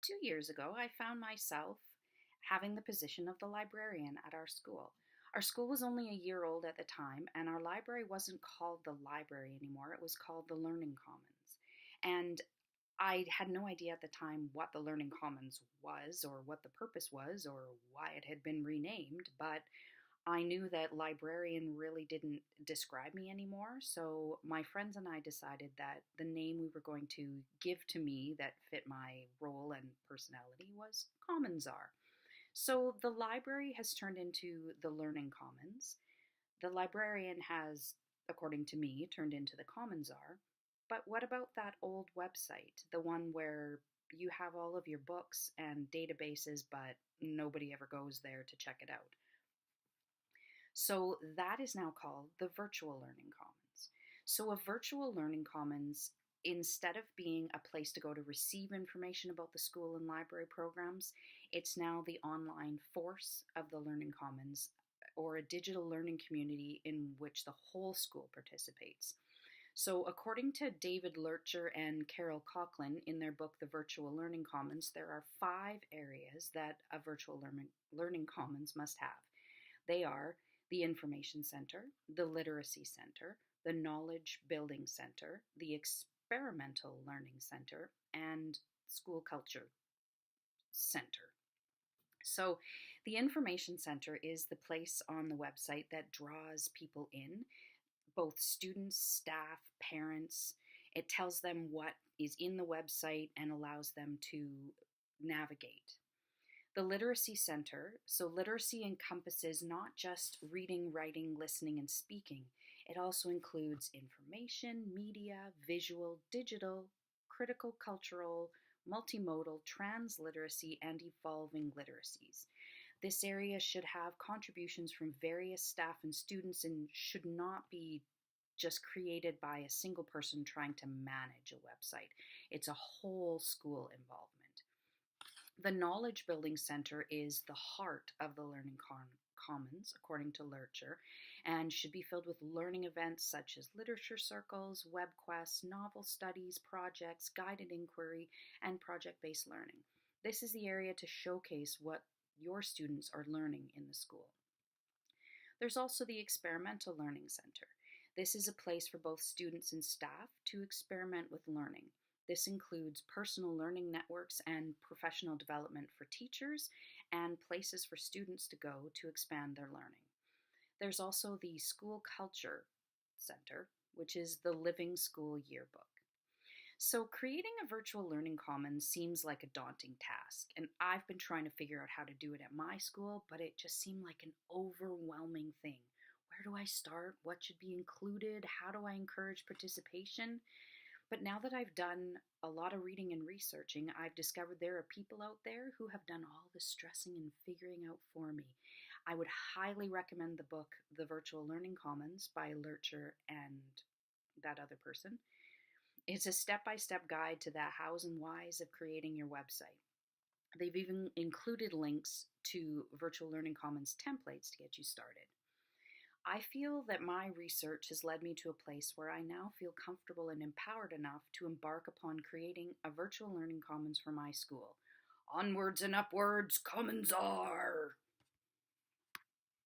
2 years ago, I found myself having the position of the librarian at our school. Our school was only a year old at the time, and our library wasn't called the library anymore. It was called the Learning Commons. And I had no idea at the time what the Learning Commons was, or what the purpose was, or why it had been renamed, but I knew that librarian really didn't describe me anymore. So my friends and I decided that the name we were going to give to me that fit my role and personality was Commonsar. So the library has turned into the Learning Commons. The librarian has, according to me, turned into the Commonsar. But what about that old website, the one where you have all of your books and databases, but nobody ever goes there to check it out? So that is now called the Virtual Learning Commons. So a Virtual Learning Commons, instead of being a place to go to receive information about the school and library programs, it's now the online force of the Learning Commons, or a digital learning community in which the whole school participates. So, according to David Lurcher and Carol Coughlin in their book, The Virtual Learning Commons, there are 5 areas that a virtual learning commons must have. They are the Information Center, the Literacy Center, the Knowledge Building Center, the Experimental Learning Center, and School Culture Center. So, the Information Center is the place on the website that draws people in, both students, staff, parents. It tells them what is in the website and allows them to navigate. The Literacy Center, so literacy encompasses not just reading, writing, listening, and speaking. It also includes information, media, visual, digital, critical cultural, multimodal, transliteracy, and evolving literacies. This area should have contributions from various staff and students and should not be just created by a single person trying to manage a website. It's a whole school involvement. The Knowledge Building Center is the heart of the Learning Commons, according to Lurcher, and should be filled with learning events such as literature circles, web quests, novel studies, projects, guided inquiry, and project-based learning. This is the area to showcase what your students are learning in the school. There's also the Experimental Learning Center. This is a place for both students and staff to experiment with learning. This includes personal learning networks and professional development for teachers and places for students to go to expand their learning. There's also the School Culture Center, which is the Living School Yearbook. So creating a virtual learning commons seems like a daunting task, and I've been trying to figure out how to do it at my school, but it just seemed like an overwhelming thing. Where do I start? What should be included? How do I encourage participation? But now that I've done a lot of reading and researching, I've discovered there are people out there who have done all the stressing and figuring out for me. I would highly recommend the book, The Virtual Learning Commons by Lurcher and that other person. It's a step-by-step guide to the hows and whys of creating your website. They've even included links to Virtual Learning Commons templates to get you started. I feel that my research has led me to a place where I now feel comfortable and empowered enough to embark upon creating a virtual learning commons for my school. Onwards and upwards, Commonsar!